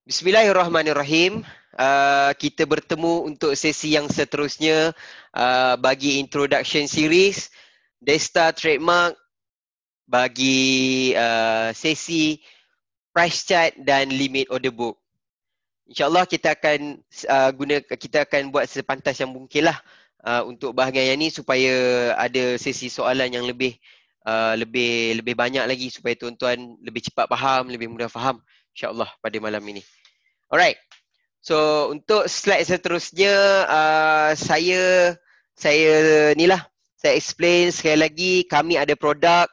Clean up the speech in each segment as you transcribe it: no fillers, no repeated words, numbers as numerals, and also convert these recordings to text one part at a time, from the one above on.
Bismillahirrahmanirrahim. Kita bertemu untuk sesi yang seterusnya bagi introduction series Desta Trademark bagi sesi price chart dan limit order book. InsyaAllah kita akan buat sepantas yang mungkin lah untuk bahagian yang ni supaya ada sesi soalan yang lebih banyak lagi supaya tuan-tuan lebih cepat faham, lebih mudah faham insyaAllah pada malam ini. Alright, so untuk slide seterusnya saya explain sekali lagi. Kami ada produk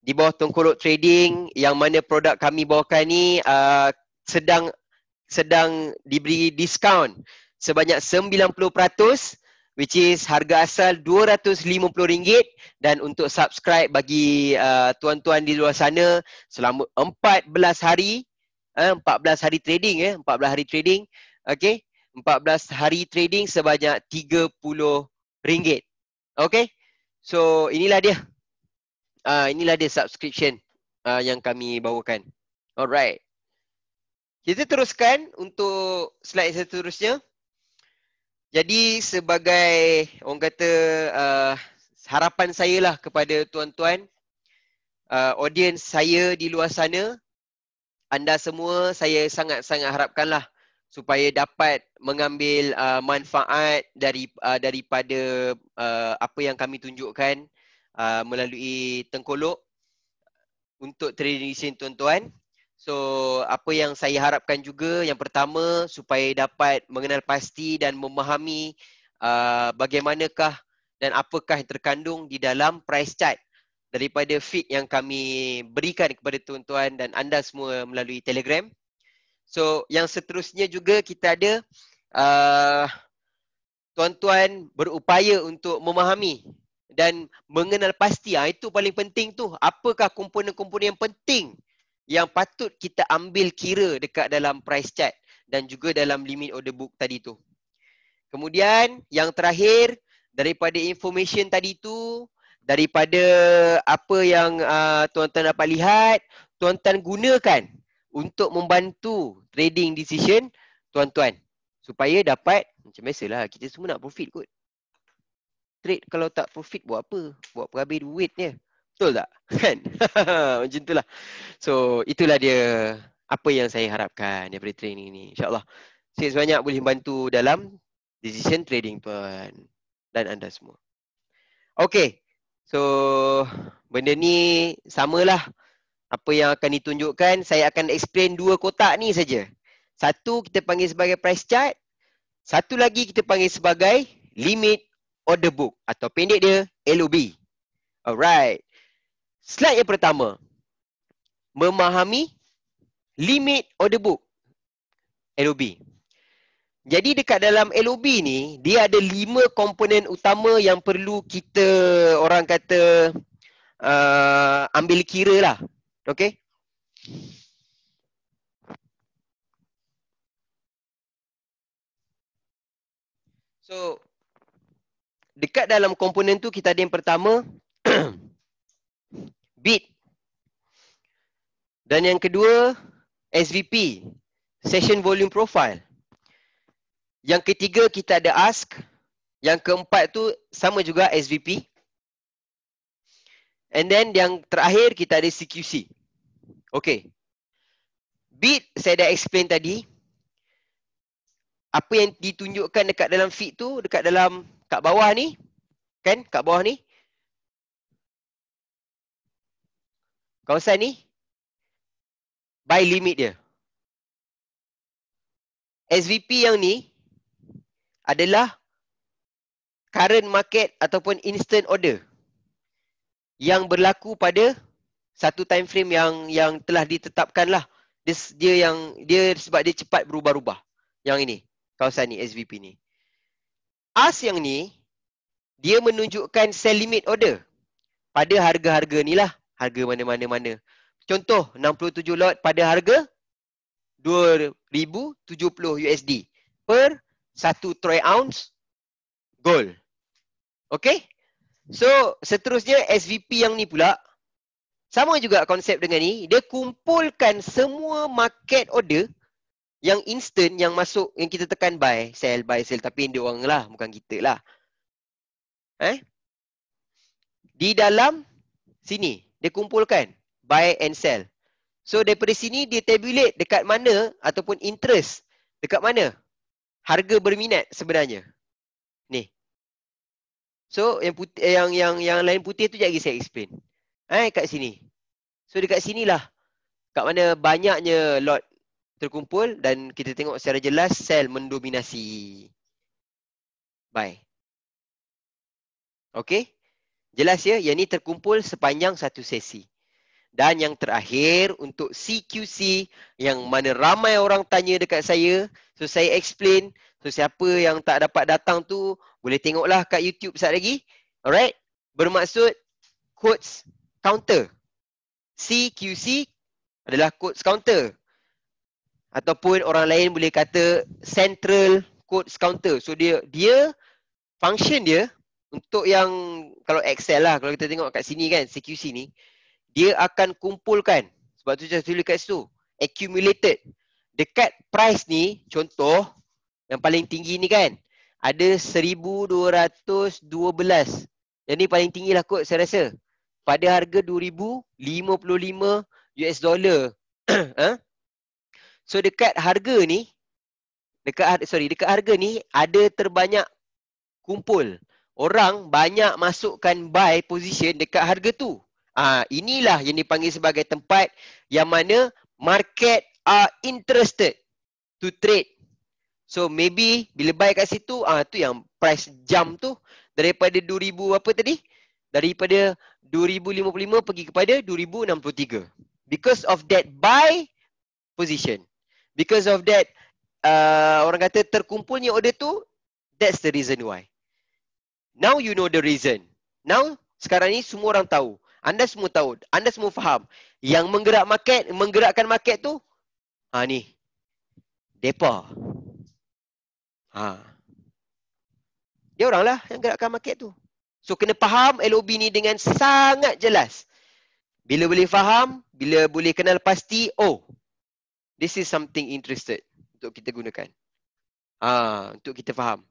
di bawah Tengkorak Trading yang mana produk kami bawakan ni sedang diberi diskaun sebanyak 90%, which is harga asal RM250, dan untuk subscribe bagi tuan-tuan di luar sana selama 14 hari 14 hari trading 14 hari trading, okey, 14 hari trading sebanyak RM30. Okey. So inilah dia subscription yang kami bawakan. Alright. Kita teruskan untuk slide seterusnya. Jadi sebagai orang kata harapan saya lah kepada tuan-tuan, audience saya di luar sana, anda semua saya sangat-sangat harapkanlah supaya dapat mengambil manfaat daripada apa yang kami tunjukkan melalui Tengkolok untuk trading scene tuan-tuan. So apa yang saya harapkan juga, yang pertama supaya dapat mengenal pasti dan memahami bagaimanakah dan apakah yang terkandung di dalam price chart daripada feed yang kami berikan kepada tuan-tuan dan anda semua melalui Telegram. So yang seterusnya juga kita ada tuan-tuan berupaya untuk memahami dan mengenal pasti, itu paling penting tu, apakah komponen-komponen yang penting yang patut kita ambil kira dekat dalam price chart dan juga dalam limit order book tadi tu. Kemudian yang terakhir, daripada information tadi tu, daripada apa yang tuan-tuan dapat lihat, tuan-tuan gunakan untuk membantu trading decision tuan-tuan supaya dapat, macam biasalah kita semua nak profit kot. Trade kalau tak profit buat apa? Buat habis duitnya. Betul tak? Kan? Macam itulah. So itulah dia apa yang saya harapkan daripada training ni. InsyaAllah sikit sebanyak boleh bantu dalam decision trading tuan dan anda semua. Okay. So benda ni samalah apa yang akan ditunjukkan. Saya akan explain dua kotak ni saja. Satu kita panggil sebagai price chart, satu lagi kita panggil sebagai limit order book atau pendek dia LOB. Alright. Slide yang pertama, memahami limit order book LOB. Jadi dekat dalam LOB ni, dia ada 5 komponen utama yang perlu kita, orang kata, ambil kira lah. Okay? So, dekat dalam komponen tu kita ada yang pertama, bid. Dan yang kedua, SVP, Session Volume Profile. Yang ketiga kita ada ask. Yang keempat tu sama juga SVP. And then yang terakhir kita ada CQC. Okay. Bid saya dah explain tadi. Apa yang ditunjukkan dekat dalam feed tu, dekat dalam kat bawah ni. Kan? Kat bawah ni. Kawasan ni. Buy limit dia. SVP yang ni adalah current market ataupun instant order yang berlaku pada satu time frame yang telah ditetapkan lah. Dia sebab dia cepat berubah-ubah. Yang ini, kawasan ni SVP ni. Ask yang ni dia menunjukkan sell limit order pada harga-harga ni lah, harga mana-mana. Contoh 67 lot pada harga 2070 USD per 1 troy ounce gold. Okay? So, seterusnya SVP yang ni pula sama juga konsep dengan ni. Dia kumpulkan semua market order Yang instant yang masuk, yang kita tekan buy, sell, tapi dia orang lah, bukan kita lah. Di dalam sini, dia kumpulkan buy and sell. So daripada sini dia tabulate dekat mana ataupun interest dekat mana harga berminat sebenarnya. Ni. So yang putih, yang lain putih tu sekejap lagi saya explain. Kat sini. So dekat sinilah kat mana banyaknya lot terkumpul dan kita tengok secara jelas sell mendominasi buy. Okey? Jelas ya, yang ni terkumpul sepanjang satu sesi. Dan yang terakhir untuk CQC yang mana ramai orang tanya dekat saya. So saya explain. So siapa yang tak dapat datang tu boleh tengoklah kat YouTube sekejap lagi. Alright? Bermaksud quotes counter. CQC adalah quotes counter. Ataupun orang lain boleh kata central quotes counter. So dia function dia untuk yang kalau Excel lah, kalau kita tengok kat sini kan CQC ni, dia akan kumpulkan, sebab tu saya tulis kat situ, accumulated. Dekat price ni, contoh, yang paling tinggi ni kan, ada 1,212. Yang ni paling tinggi lah kot saya rasa. Pada harga 2,055 US dollar. So dekat harga ni, dekat harga ni ada terbanyak kumpul. Orang banyak masukkan buy position dekat harga tu. Inilah yang dipanggil sebagai tempat yang mana market are interested to trade. So maybe bila buy kat situ, tu yang price jump tu daripada 2,000 apa tadi? Daripada 2,055 pergi kepada 2,063. Because of that buy position. Because of that orang kata terkumpulnya order tu, that's the reason why. Now you know the reason. Now sekarang ni semua orang tahu. Anda semua tahu, anda semua faham. Yang menggerakkan market tu, ni. Depa. Dia orang lah yang gerakkan market tu. So kena faham LOB ni dengan sangat jelas. Bila boleh faham, bila boleh kenal pasti, this is something interested untuk kita gunakan. Untuk kita faham.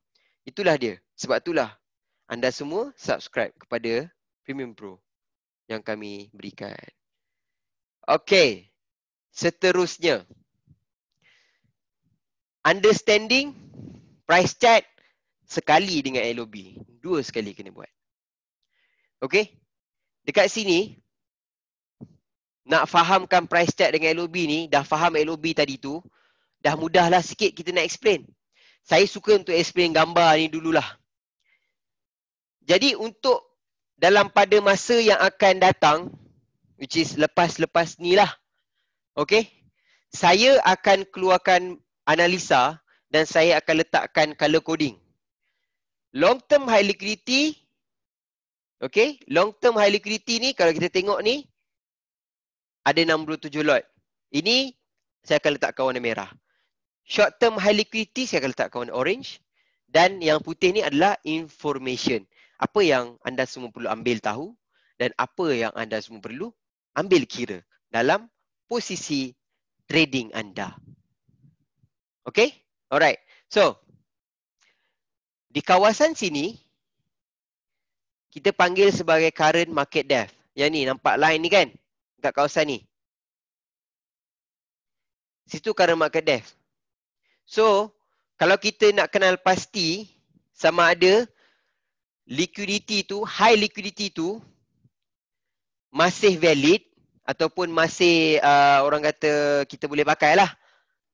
Itulah dia. Sebab itulah anda semua subscribe kepada Premium Pro yang kami berikan. Okey. Seterusnya. Understanding price chart sekali dengan LOB. 2 sekali kena buat. Okey. Dekat sini, nak fahamkan price chart dengan LOB ni, dah faham LOB tadi tu, dah mudahlah sikit kita nak explain. Saya suka untuk explain gambar ni dululah. Jadi untuk dalam pada masa yang akan datang, which is lepas-lepas ni lah. Okay. Saya akan keluarkan analisa dan saya akan letakkan color coding. Long term high liquidity. Okay. Long term high liquidity ni kalau kita tengok ni, ada 67 lot. Ini saya akan letakkan warna merah. Short term high liquidity saya akan letakkan warna orange. Dan yang putih ni adalah information. Apa yang anda semua perlu ambil tahu dan apa yang anda semua perlu ambil kira dalam posisi trading anda. Okay? Alright. So, di kawasan sini, kita panggil sebagai current market depth. Yang ni, nampak line ni kan? Dekat kawasan ni. Situ current market depth. So, kalau kita nak kenal pasti sama ada liquidity tu, high liquidity tu masih valid ataupun masih orang kata kita boleh pakai lah.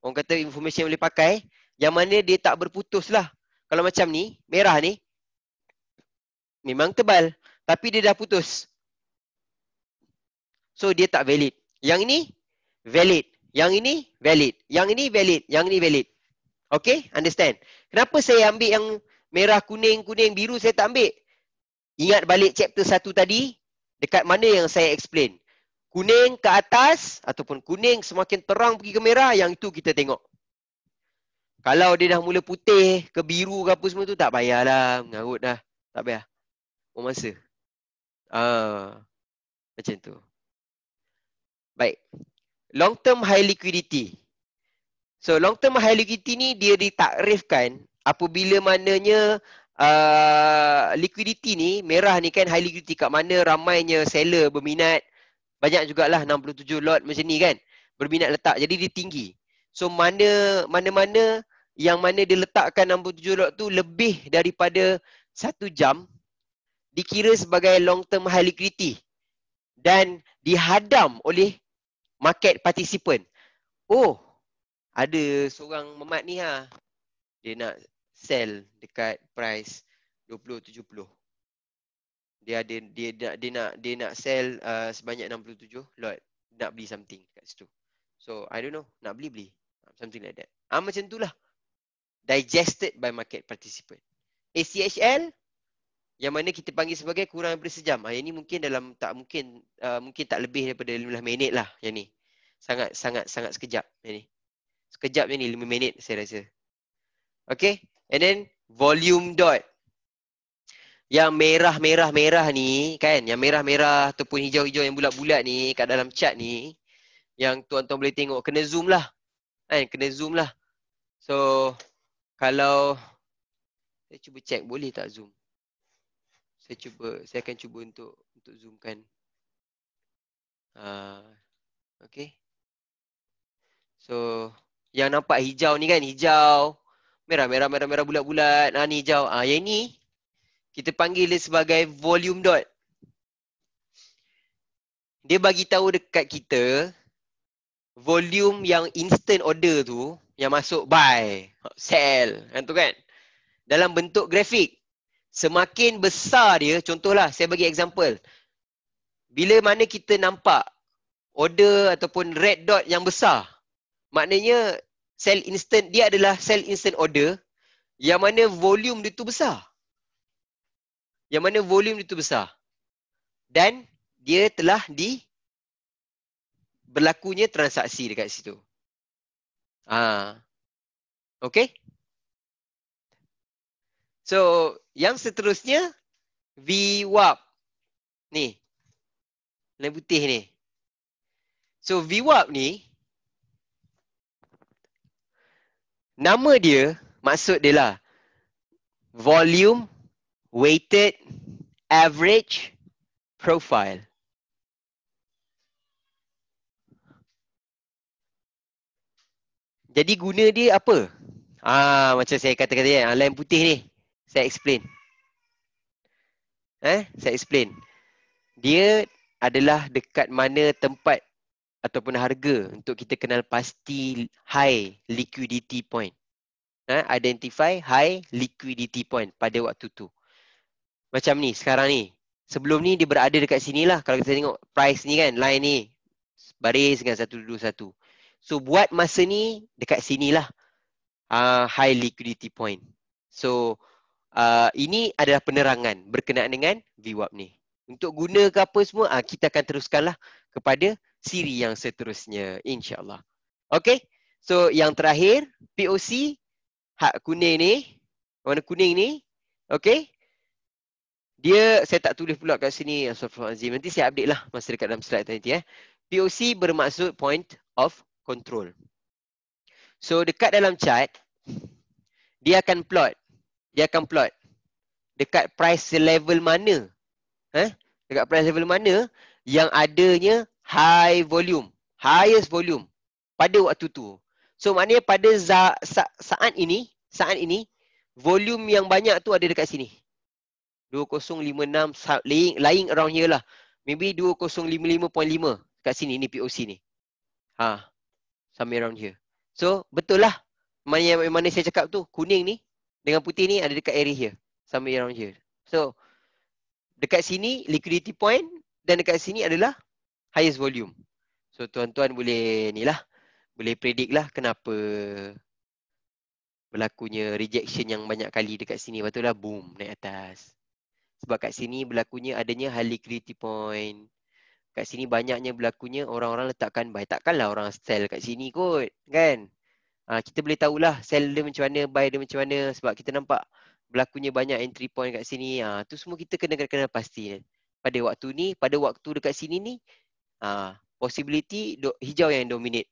Orang kata information boleh pakai. Yang mana dia tak berputus lah. Kalau macam ni, merah ni memang tebal. Tapi dia dah putus. So dia tak valid. Yang ini valid. Yang ini valid. Yang ini valid. Yang ini valid. Okay? Understand? Kenapa saya ambil yang merah, kuning, biru saya tak ambil? Ingat balik chapter 1 tadi, dekat mana yang saya explain. Kuning ke atas, ataupun kuning semakin terang pergi ke merah, yang itu kita tengok. Kalau dia dah mula putih ke biru ke apa semua tu, tak payahlah. Mengarut dah. Tak payah. Buang masa. Macam tu. Baik. Long term high liquidity. So long term high liquidity ni dia ditakrifkan apabila mananya liquidity ni, merah ni kan high liquidity, kat mana ramainya seller berminat, banyak jugalah 67 lot macam ni kan, berminat letak, jadi dia tinggi. So mana-mana yang mana dia letakkan 67 lot tu lebih daripada 1 jam, dikira sebagai long term high liquidity dan dihadam oleh market participant. Oh, ada seorang memat ni dia nak sell dekat price 20.70. Dia nak sell sebanyak 67 lot, nak beli something kat situ. So I don't know, nak beli something like that. Macam itulah. Digested by market participant. ACHL yang mana kita panggil sebagai kurang daripada sejam. Yang ni mungkin mungkin tak lebih daripada 15 minit lah yang ni. Sangat sekejap yang ni. Sekejap je ni, 5 minit saya rasa. Okay. And then volume dot. Yang merah-merah ni kan, yang merah-merah ataupun hijau-hijau yang bulat-bulat ni kat dalam chart ni, yang tuan-tuan boleh tengok, kena zoom lah. Kan, kena zoom lah. So kalau saya cuba check boleh tak zoom. Saya akan cuba untuk zoomkan. Okay. So yang nampak hijau ni kan, hijau, merah bulat-bulat. Ni hijau. Yang ni kita panggil dia sebagai volume dot. Dia bagi tahu dekat kita volume yang instant order tu, yang masuk buy, sell, kan tu kan. Dalam bentuk grafik. Semakin besar dia, contohlah saya bagi example. Bila mana kita nampak order ataupun red dot yang besar, maknanya sell instant, dia adalah sell instant order yang mana volume dia tu besar. Dan dia telah berlakunya transaksi dekat situ. Okay. So yang seterusnya VWAP. Ni. Lain putih ni. So VWAP ni, nama dia, maksud dia lah volume weighted average profile. Jadi guna dia apa? Macam saya kata kan, lain putih ni. Saya explain. Saya explain. Dia adalah dekat mana tempat ataupun harga untuk kita kenal pasti high liquidity point. Identify high liquidity point pada waktu tu. Macam ni, sekarang ni. Sebelum ni dia berada dekat sini lah. Kalau kita tengok price ni kan, line ni. Baris dengan 121. So buat masa ni dekat sini lah. High liquidity point. So ini adalah penerangan berkenaan dengan VWAP ni. Untuk guna ke apa semua, kita akan teruskanlah kepada siri yang seterusnya, insyaAllah. Okay, so yang terakhir, POC, hak kuning ni, warna kuning ni, okay. Dia, saya tak tulis pula kat sini, Astagfirullahaladzim. Nanti saya update lah masa dekat dalam slide nanti. POC bermaksud point of control. So dekat dalam chart, dia akan plot dekat price level mana, dekat price level mana yang adanya high volume, highest volume pada waktu tu. So maknanya pada saat ini volume yang banyak tu ada dekat sini. 2056 lying around here lah. Maybe 2055.5 kat sini ni POC ni. Somewhere around here. So betul lah mana saya cakap tu, kuning ni dengan putih ni ada dekat area here. Somewhere around here. So dekat sini liquidity point dan dekat sini adalah highest volume. So tuan-tuan boleh ni lah, boleh predict lah kenapa berlakunya rejection yang banyak kali dekat sini. Lepas tu lah boom naik atas. Sebab kat sini berlakunya adanya high liquidity point. Kat sini banyaknya berlakunya orang-orang letakkan buy. Takkanlah orang sell kat sini kot, kan? Kita boleh tahulah sell dia macam mana, buy dia macam mana. Sebab kita nampak berlakunya banyak entry point kat sini. Tu semua kita kena pasti. Pada waktu ni, pada waktu dekat sini ni, possibility hijau yang dominate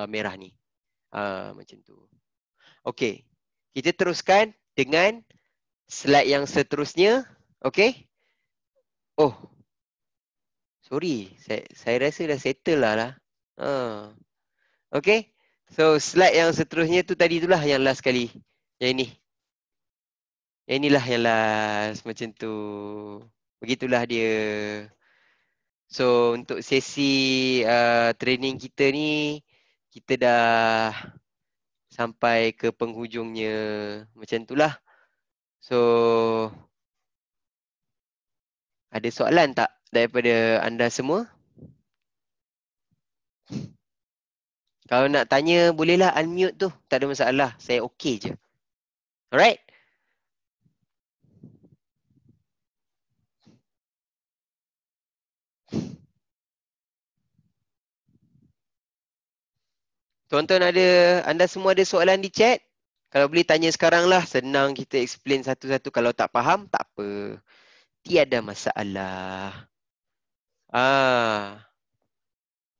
merah ni. Macam tu. Okey. Kita teruskan dengan slide yang seterusnya. Okey. Oh. Sorry. Saya rasa dah settle lah. Okey. So slide yang seterusnya tu tadi itulah yang last kali. Yang ini. Yang inilah yang last. Macam tu. Begitulah dia. So untuk sesi training kita ni, kita dah sampai ke penghujungnya. Macam itulah. So ada soalan tak daripada anda semua? Kalau nak tanya bolehlah unmute tu. Tak ada masalah. Saya okey je. Alright? Tuan-tuan anda semua ada soalan di chat? Kalau boleh tanya sekarang lah. Senang kita explain satu-satu. Kalau tak faham, tak apa. Tiada masalah.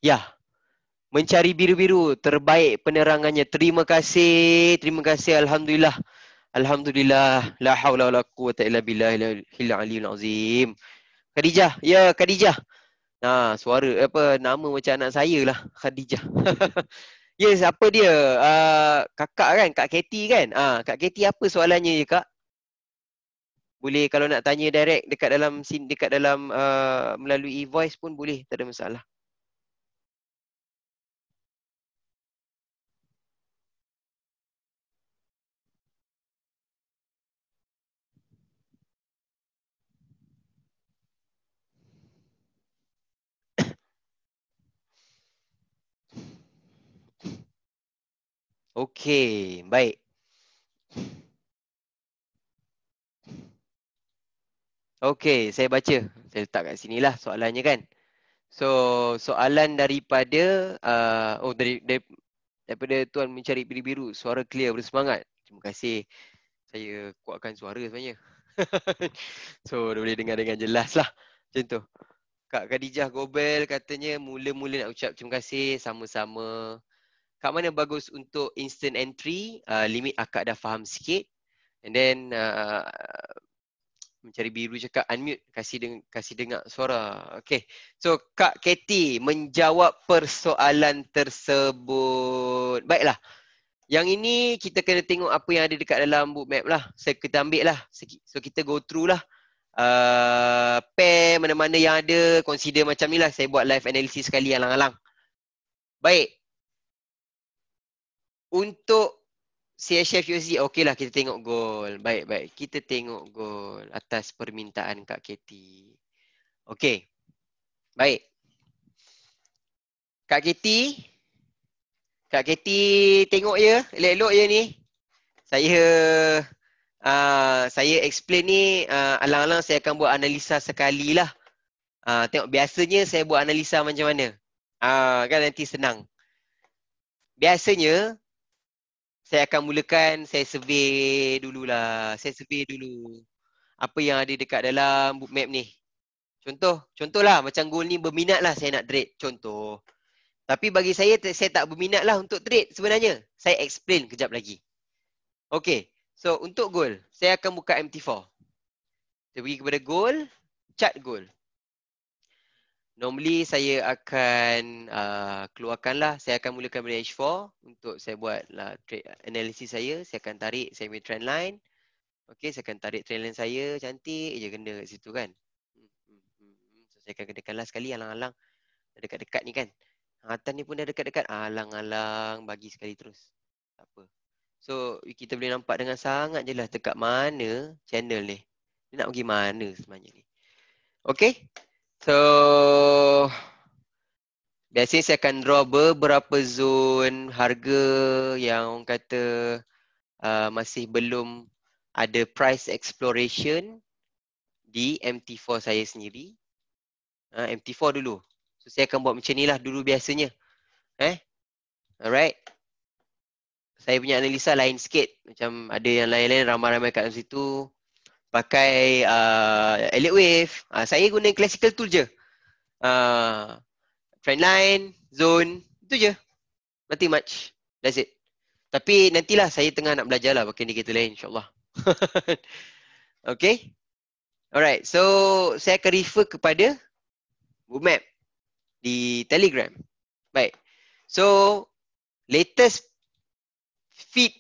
Ya. Mencari biru-biru. Terbaik penerangannya. Terima kasih. Terima kasih. Alhamdulillah. Alhamdulillah. La hawla wa la quwwata illa billahil aliyyil azim. Khadijah. Ya, Khadijah. Suara nama macam anak saya lah. Khadijah. Yes, apa dia? Kakak kan? Kak Katie kan? Kak Katie apa soalannya je, Kak? Boleh kalau nak tanya direct dekat dalam melalui voice pun boleh, tak ada masalah. Okey, baik. Okey, saya baca. Saya letak kat sinilah soalannya kan. So, soalan daripada daripada Tuan Mencari Biru-Biru, suara clear, bersemangat. Terima kasih. Saya kuatkan suara sebenarnya. So, dah boleh dengar dengan jelas lah. Macam tu. Kak Khadijah Gobel katanya mula-mula nak ucap terima kasih, sama-sama. Kat mana bagus untuk instant entry? Limit akak dah faham sikit. And then Mencari Biru cakap unmute, kasih dengar suara. Okay. So Kak Katie menjawab persoalan tersebut. Baiklah. Yang ini kita kena tengok apa yang ada dekat dalam book map lah. Kita ambil lah. So kita go through lah. Pair mana-mana yang ada, consider macam ni lah. Saya buat live analysis sekali alang-alang. Baik. Untuk CHF USD, okey lah kita tengok gol. Baik. Kita tengok gol atas permintaan Kak Katie. Okey. Baik. Kak Katie tengok je. Elok-elok je ni. Saya explain ni, alang-alang saya akan buat analisa sekali lah. Tengok biasanya saya buat analisa macam mana. Kan nanti senang. Biasanya, saya akan mulakan, saya survey dululah. Saya survey dulu. Apa yang ada dekat dalam book map ni. Contohlah macam gol ni berminat lah saya nak trade. Contoh. Tapi bagi saya tak berminat lah untuk trade sebenarnya. Saya explain kejap lagi. Okay. So untuk gol, saya akan buka MT4. Saya pergi kepada gol, chart gol. Normally saya akan keluarkanlah, saya akan mulakan dari H4 untuk saya buat trade analysis saya. Saya akan tarik saya punya trend line. Okay, saya akan tarik trend line saya, cantik je kena kat situ kan. So saya akan kenakanlah sekali alang-alang. Dekat-dekat ni kan. Atas ni pun dah dekat-dekat. Alang-alang bagi sekali terus. Tak apa. So kita boleh nampak dengan sangat je lah dekat mana channel ni. Dia nak pergi mana sebenarnya ni. Okay. So biasanya saya akan draw beberapa zone harga yang orang kata masih belum ada price exploration di MT4 saya sendiri. MT4 dulu. So saya akan buat macam ni lah dulu biasanya. Alright. Saya punya analisa lain sikit. Macam ada yang lain-lain ramai-ramai kat dalam situ. Pakai Elliott Wave. Saya guna classical tool je. Trend line, zone, itu je. Nothing much. That's it. Tapi nantilah saya tengah nak belajar lah pakai indikator lain insyaAllah. Okay. Alright. So saya akan refer kepada bookmap di Telegram. Baik. So latest feed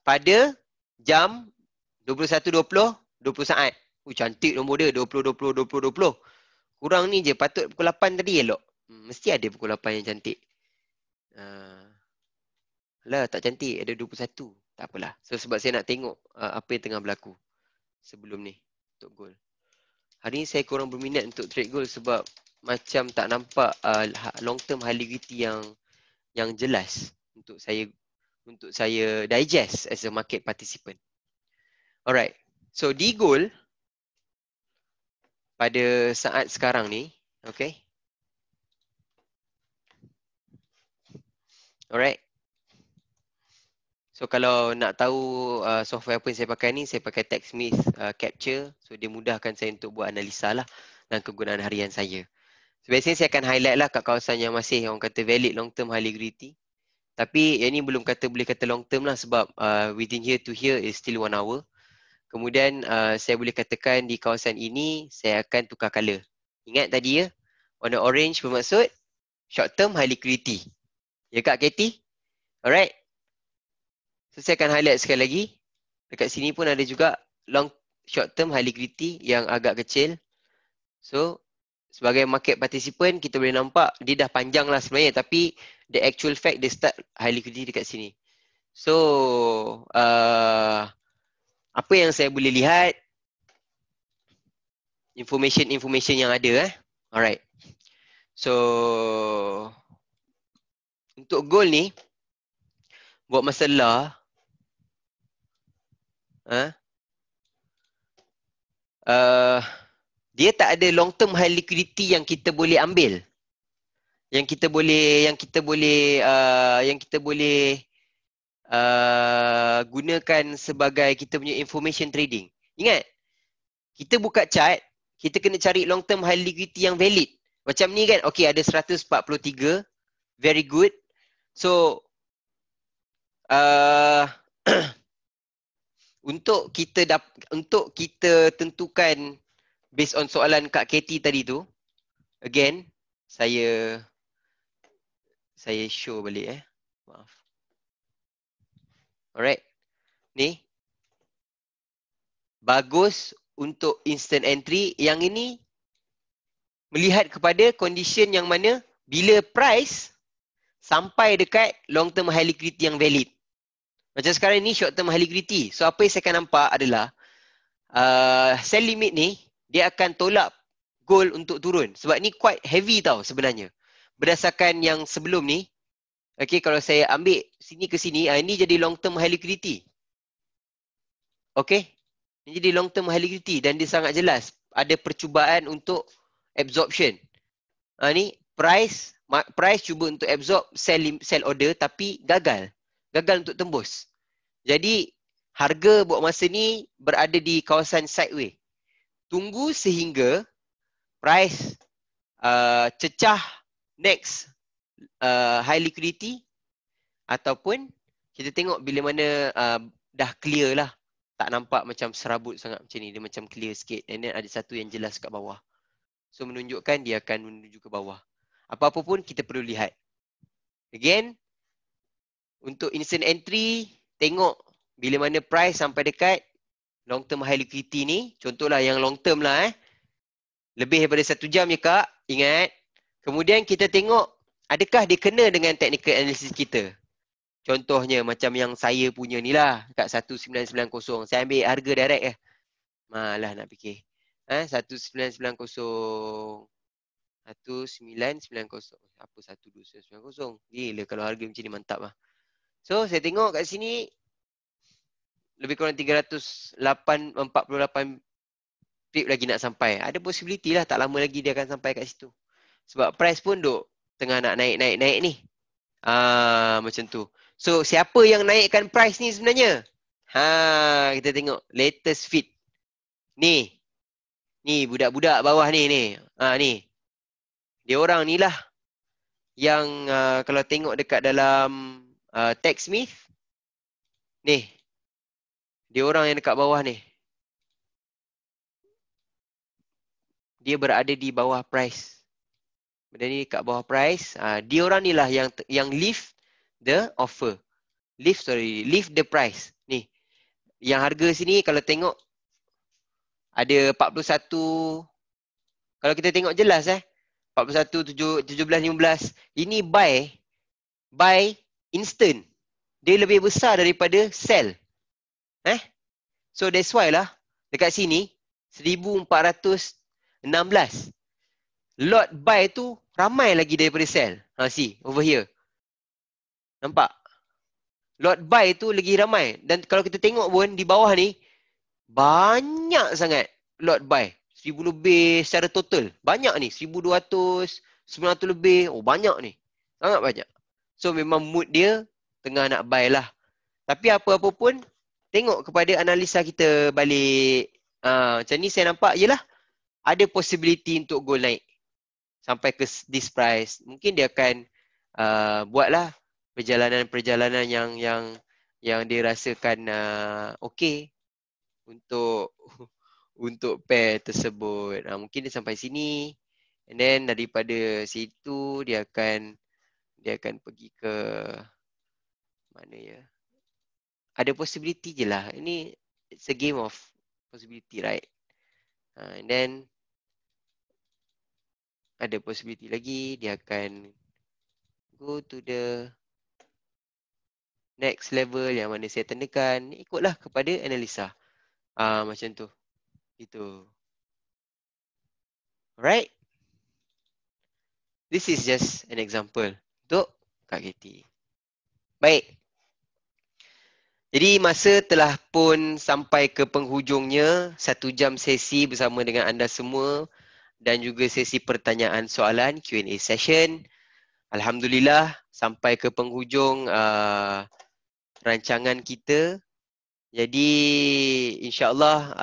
pada jam 21.20, 20 saat. Cantik nombor dia, 20. Kurang ni je, patut pukul 8 tadi elok. Mesti ada pukul 8 yang cantik. Alah, tak cantik, ada 21. Tak apalah. So sebab saya nak tengok apa yang tengah berlaku sebelum ni untuk gold. Hari ni saya kurang berminat untuk trade gold sebab macam tak nampak long term high liquidity yang jelas untuk saya digest as a market participant. Alright. So di gold pada saat sekarang ni, okay. Alright. So kalau nak tahu software apa yang saya pakai ni, saya pakai TechSmith Capture. So dia mudahkan saya untuk buat analisa lah dan kegunaan harian saya. So biasanya saya akan highlight lah kat kawasan yang masih orang kata valid long term high liquidity. Tapi yang ni belum boleh kata long term lah sebab within here to here is still 1 hour. Kemudian saya boleh katakan di kawasan ini saya akan tukar color. Ingat tadi ya, warna orange bermaksud short term high liquidity. Ya Kak Katie? Alright. So saya akan highlight sekali lagi. Dekat sini pun ada juga long short term high liquidity yang agak kecil. So sebagai market participant kita boleh nampak dia dah panjang lah sebenarnya, tapi the actual fact dia start high liquidity dekat sini. So apa yang saya boleh lihat, information yang ada Alright. So untuk gold ni buat masalah dia tak ada long term high liquidity yang kita boleh ambil. Yang kita boleh gunakan sebagai kita punya information trading. Ingat, kita buka chart, kita kena cari long term high liquidity yang valid. Macam ni kan, okay ada 143, very good. So untuk kita tentukan based on soalan Kak Katie tadi tu, again saya show balik maaf. Alright. Ni bagus untuk instant entry. Yang ini melihat kepada condition yang mana bila price sampai dekat long term high liquidity yang valid. Macam sekarang ni short term high liquidity. So apa yang saya akan nampak adalah sell limit ni dia akan tolak gold untuk turun. Sebab ni quite heavy tau sebenarnya. Berdasarkan yang sebelum ni. Okay, kalau saya ambil sini ke sini, ini jadi long term high liquidity. Okay. Ini jadi long term high liquidity dan dia sangat jelas. Ada percubaan untuk absorption. Ni price cuba untuk absorb sell order tapi gagal. Gagal untuk tembus. Jadi harga buat masa ni berada di kawasan sideway. Tunggu sehingga price cecah next high liquidity ataupun kita tengok bila mana dah clear lah, tak nampak macam serabut sangat macam ni, dia macam clear sikit and then ada satu yang jelas kat bawah, so menunjukkan dia akan menuju ke bawah. Apa-apa pun kita perlu lihat again untuk instant entry. Tengok bila mana price sampai dekat long term high liquidity ni, contohlah yang long term lah lebih daripada 1 jam ya Kak, ingat. Kemudian kita tengok adakah dia kena dengan technical analysis kita. Contohnya macam yang saya punya ni lah, kat 1990. Saya ambil harga direct malah nak fikir. 1990. 1990. Apa 1290? Gila kalau harga macam ni, mantap lah. So saya tengok kat sini lebih kurang 348 pip lagi nak sampai. Ada possibility lah, tak lama lagi dia akan sampai kat situ. Sebab price pun duk tengah nak naik ni. Macam tu. So siapa yang naikkan price ni sebenarnya? Kita tengok latest feed. Ni budak-budak bawah ni. Ni. Dia orang ni lah yang kalau tengok dekat dalam TechSmith, Ni. Dia orang yang dekat bawah ni. Dia berada di bawah price. Benda ni kat bawah price. Dia orang ni lah yang lift the offer. Lift the price. Ni. Yang harga sini kalau tengok ada 41. Kalau kita tengok jelas 41, 17, 15. Ini buy instant. Dia lebih besar daripada sell. So that's why lah dekat sini 1416. Lot buy tu ramai lagi daripada sell. See, over here. Nampak? Lot buy tu lagi ramai. Dan kalau kita tengok pun di bawah ni, banyak sangat lot buy. 1000 lebih secara total. Banyak ni. 1200, 900 lebih. Oh banyak ni. Sangat banyak. So memang mood dia tengah nak buy lah. Tapi apa-apa pun, tengok kepada analisa kita balik. Macam ni saya nampak, yelah, ada possibility untuk gold naik. Sampai ke this price. Mungkin dia akan buatlah perjalanan-perjalanan yang dia rasakan okey untuk pair tersebut. Mungkin dia sampai sini, and then daripada situ dia akan pergi ke mana ya? Ada possibility je lah. Ini it's a game of possibility, right? And then ada possibility lagi, dia akan go to the next level yang mana saya tandakan. Ikutlah kepada analisa. Macam tu. Itu. Alright. This is just an example untuk Kak Katie. Baik. Jadi masa telah pun sampai ke penghujungnya 1 jam sesi bersama dengan anda semua dan juga sesi pertanyaan soalan Q&A session. Alhamdulillah sampai ke penghujung rancangan kita. Jadi insya-Allah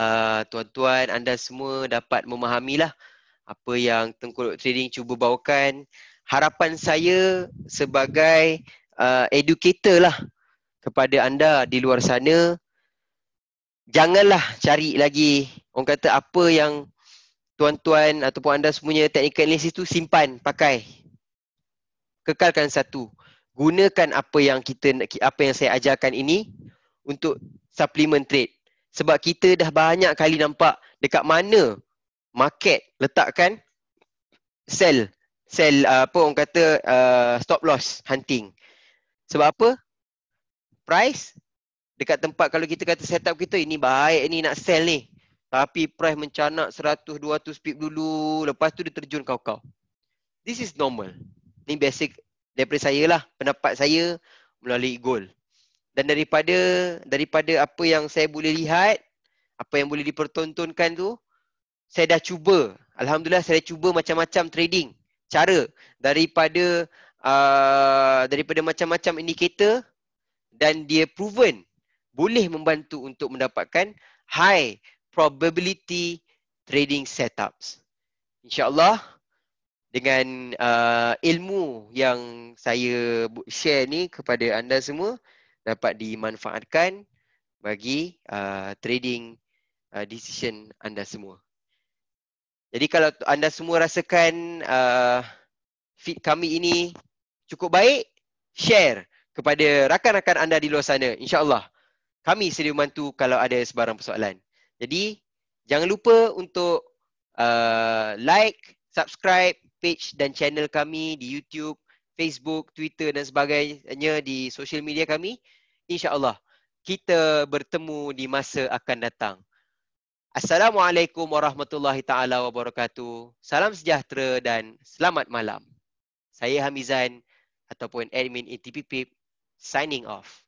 tuan-tuan anda semua dapat memahamilah apa yang Tengku Trading cuba bawakan. Harapan saya sebagai educator lah kepada anda di luar sana, janganlah cari lagi orang kata apa yang tuan-tuan ataupun anda semuanya technical analysis tu simpan, pakai. Kekalkan satu. Gunakan apa yang saya ajarkan ini untuk supplement trade. Sebab kita dah banyak kali nampak dekat mana market letakkan sell apa orang kata stop loss hunting. Sebab apa? Price dekat tempat kalau kita kata setup kita ini baik ni nak sell ni. Tapi price mencanak 100 200 pip dulu, lepas tu dia terjun kau-kau. This is normal. Ni basic daripada saya lah, pendapat saya melalui gold. Dan daripada apa yang saya boleh lihat, apa yang boleh dipertontonkan tu, saya dah cuba. Alhamdulillah saya dah cuba macam-macam trading. Cara daripada macam-macam indikator, dan dia proven boleh membantu untuk mendapatkan high probability trading setups. InsyaAllah dengan ilmu yang saya share ni kepada anda semua dapat dimanfaatkan bagi trading decision anda semua. Jadi kalau anda semua rasakan feed kami ini cukup baik, share kepada rakan-rakan anda di luar sana. InsyaAllah kami sedia membantu kalau ada sebarang persoalan. Jadi jangan lupa untuk like, subscribe page dan channel kami di YouTube, Facebook, Twitter dan sebagainya di social media kami. InsyaAllah kita bertemu di masa akan datang. Assalamualaikum warahmatullahi taala wabarakatuh. Salam sejahtera dan selamat malam. Saya Hamizan ataupun admin ATP Pip signing off.